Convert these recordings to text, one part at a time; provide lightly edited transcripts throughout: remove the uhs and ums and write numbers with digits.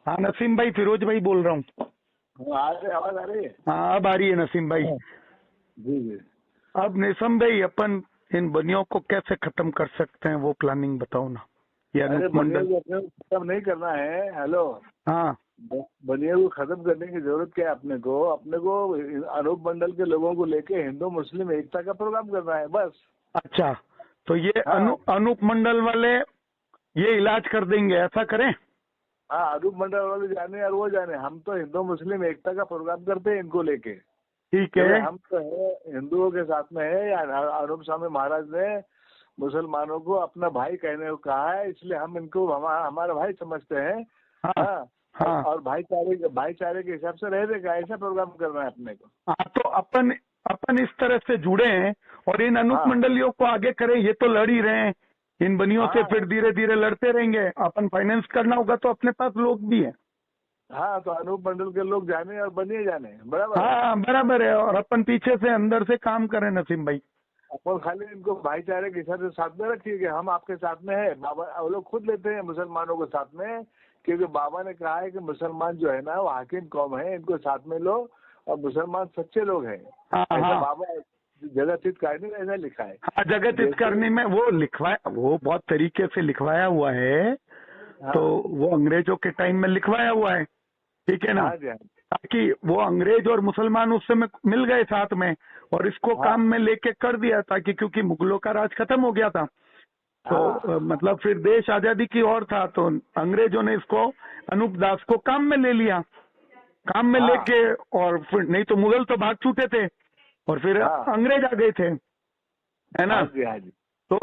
हाँ नसीम भाई, फिरोज भाई बोल रहा हूँ। आ रही आवाज आ रही है। हाँ अब आ रही है नसीम भाई। हाँ। जी जी। अब निसम भाई, अपन इन बनियों को कैसे खत्म कर सकते हैं, वो प्लानिंग बताओ ना। ये अरे अनूप बनिया मंडल। को अपने को खत्म नहीं करना है। हेलो। हाँ। बनिया को खत्म करने की जरूरत क्या है? अपने को अनूप मंडल के लोगों को लेके हिंदू मुस्लिम एकता का प्रोग्राम करना है बस। अच्छा, तो ये हाँ अनूप मंडल वाले ये इलाज कर देंगे, ऐसा करें? हाँ, अनूप मंडल वाले जाने और वो जाने, हम तो हिंदू मुस्लिम एकता का प्रोग्राम करते हैं इनको लेके। ठीक कि भाई है। हम तो है हिंदुओं के साथ में है, या अनूप स्वामी महाराज ने मुसलमानों को अपना भाई कहने को कहा है, इसलिए हम इनको हमारा भाई समझते हैं। हाँ। हाँ। हाँ। और भाईचारे के हिसाब से रहने का ऐसा प्रोग्राम करना है अपने को। हाँ, तो अपन अपन इस तरह से जुड़े हैं और इन अनूप हाँ मंडलियों को आगे करें। ये तो लड़ ही रहे हैं, इन बनियों से हाँ फिर धीरे धीरे लड़ते रहेंगे। अपन फाइनेंस करना होगा तो अपने पास लोग भी हैं। हाँ, तो अनूप मंडल के लोग जाने और बनिए जाने, बराबर है। हाँ बराबर है, और अपन पीछे से अंदर से काम करें नसीम भाई। अपन खाली इनको भाईचारे के हिसाब से साथ में रखिए कि हम आपके साथ में है। बाबा वो लोग खुद लेते हैं मुसलमानों को साथ में, क्योंकि बाबा ने कहा है कि मुसलमान जो है ना वो हाकिम कौम है, इनको साथ में लो, और मुसलमान सच्चे लोग हैं। हाँ ऐसा हाँ बाबा जगह चित कारणी ने ऐसा लिखा है। हाँ, जगत हित जैसे। करने में वो लिखवाया, वो बहुत तरीके से लिखवाया हुआ है। तो हाँ वो अंग्रेजों के टाइम में लिखवाया हुआ है, ठीक है ना। हाँ जी हाँ। ताकि वो अंग्रेज और मुसलमान उस समय मिल गए साथ में और इसको हाँ काम में लेके कर दिया, ताकि क्योंकि मुगलों का राज खत्म हो गया था। तो हाँ मतलब फिर देश आजादी की ओर था, तो अंग्रेजों ने इसको, अनूप दास को काम में ले लिया, काम में हाँ लेके। और फिर नहीं तो मुगल तो भाग छूटे थे और फिर हाँ अंग्रेज आ गए थे, है ना। हाँ जी हाँ जी। तो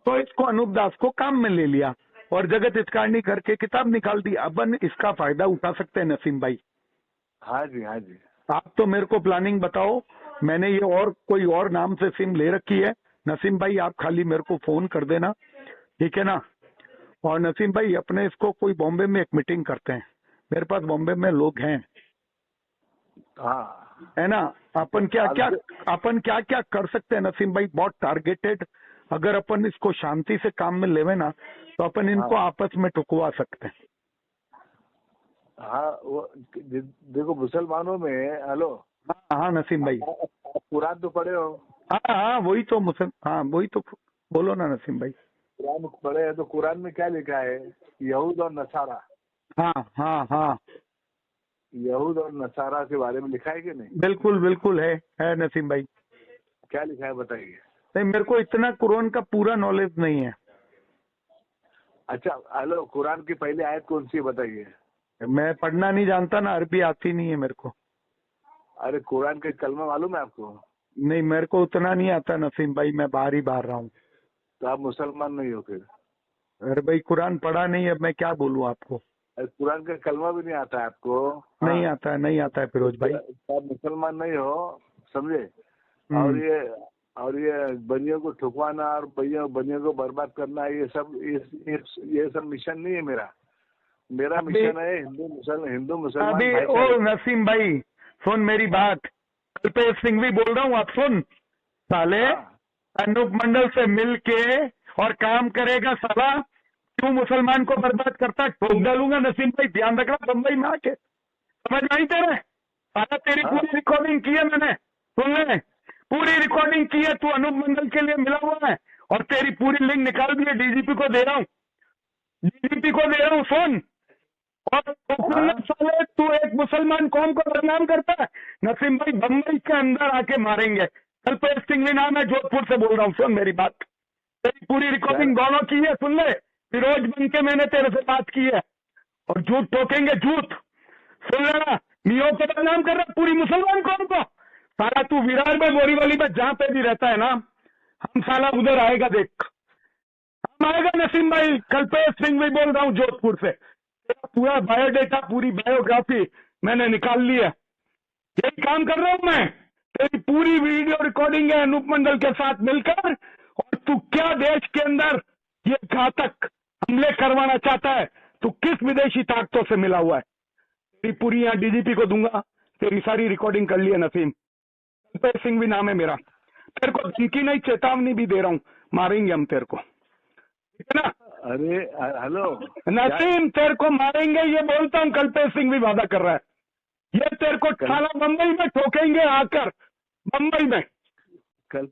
तो इसको अनूप दास को काम में ले लिया और जगत हितकारणी करके किताब निकाल दी। अपन इसका फायदा उठा सकते हैं नसीम भाई। हाँ जी हाँ जी। आप तो मेरे को प्लानिंग बताओ। मैंने ये और कोई और नाम से सिम ले रखी है नसीम भाई, आप खाली मेरे को फोन कर देना, ठीक है ना। और नसीम भाई, अपने इसको कोई बॉम्बे में एक मीटिंग करते हैं। मेरे पास बॉम्बे में लोग हैं, हाँ है ना। अब अपन क्या क्या कर सकते हैं नसीम भाई, बहुत टारगेटेड। अगर अपन इसको शांति से काम में लेवे ना, तो अपन इनको हाँ आपस में टुकवा सकते हैं। हाँ वो देखो मुसलमानों में। हेलो। हाँ हाँ नसीम भाई। आप कुरान तो पढ़े हो? हाँ हाँ, वही तो मुसल, हाँ वही तो, बोलो ना नसीम भाई। कुरान पढ़े हैं तो कुरान में क्या लिखा है? यहूद और नसारा। हाँ हाँ हाँ, यहूद और नसारा के बारे में लिखा है कि नहीं? बिल्कुल बिल्कुल है नसीम भाई। क्या लिखा है बताइए। नहीं, मेरे को इतना कुरान का पूरा नॉलेज नहीं है। अच्छा हेलो, कुरान की पहली आयत कौन सी है बताइए। मैं पढ़ना नहीं जानता ना, अरबी आती नहीं है मेरे को। अरे कुरान के कलमा मालूम है आपको? नहीं, मेरे को उतना नहीं आता नसीम भाई, मैं बाहर ही बाहर रहा हूँ। तो आप मुसलमान नहीं हो फिर। अरे भाई, कुरान पढ़ा नहीं है, मैं क्या बोलूँ आपको। अरे कुरान का कलमा भी नहीं आता है आपको? नहीं हाँ। आता है, नहीं आता है फिरोज भाई। तो आप मुसलमान नहीं हो, समझे। और हम्म। ये बनियों को ठुकवाना और बनियों को बर्बाद करना, ये सब मिशन नहीं है मेरा। मेरा अभी मिशन है हिंदू मुसलमान अभी ओ भाईचारे। नसीम भाई, सुन मेरी हाँ बात। कल्पेश सिंह भी बोल रहा हूँ, आप सुन। साले, हाँ अनूप मंडल से मिल के और काम करेगा साला, क्यों मुसलमान को बर्बाद करता, ठोक डालूंगा नसीम भाई, ध्यान रखना बम्बई में आके। समझ में आई तेरे? साला तेरी हाँ पूरी रिकॉर्डिंग की है मैंने, सुन ले। पूरी रिकॉर्डिंग की है, तू अनूप मंडल के लिए मिला हुआ है और तेरी पूरी लिंक निकाल दी है, डीजीपी को दे रहा हूँ, डीजीपी को दे रहा हूँ, सुन। और हुकूमत हाँ। साले, तू एक मुसलमान कौम को बदनाम करता है। नसीम भाई, बम्बई के अंदर आके मारेंगे। कल्पेश सिंह नाम है, जोधपुर से बोल रहा हूँ, सुन मेरी बात। तेरी पूरी चल। रिकॉर्डिंग दोनों की है, सुन ले। फिरोज बन के मैंने तेरे से बात की है और झूठ ठोकेंगे, झूठ। सुन लेना, मियों को बदनाम कर रहा है पूरी मुसलमान कौम को। साला तू विरार में, बोरीवली में, जहां पे भी रहता है ना, हम साला उधर आएगा देख, हम आएगा नसीम भाई। कल्पेश सिंह भी बोल रहा हूँ, जोधपुर से। तेरा पूरा बायोडेटा, पूरी बायोग्राफी मैंने निकाल ली है। यही काम कर रहा हूं मैं। तेरी पूरी वीडियो रिकॉर्डिंग है अनूप मंडल के साथ मिलकर, और तू क्या देश के अंदर ये घातक हमले करवाना चाहता है, तू किस विदेशी ताकतों से मिला हुआ है। तेरी पूरी यहाँ डीजीपी को दूंगा, तेरी सारी रिकॉर्डिंग कर ली है नसीम। कल्पेश सिंह भी नाम है मेरा। तेरे को धमकी नहीं, चेतावनी भी दे रहा हूं, मारेंगे हम तेरे को, ठीक है ना। अरे हेलो नसीम, तेरे को मारेंगे ये बोलता हूँ, कल्पेश सिंह भी वादा कर रहा है। ये तेरे को थाना बम्बई में ठोकेंगे आकर, बम्बई में। कल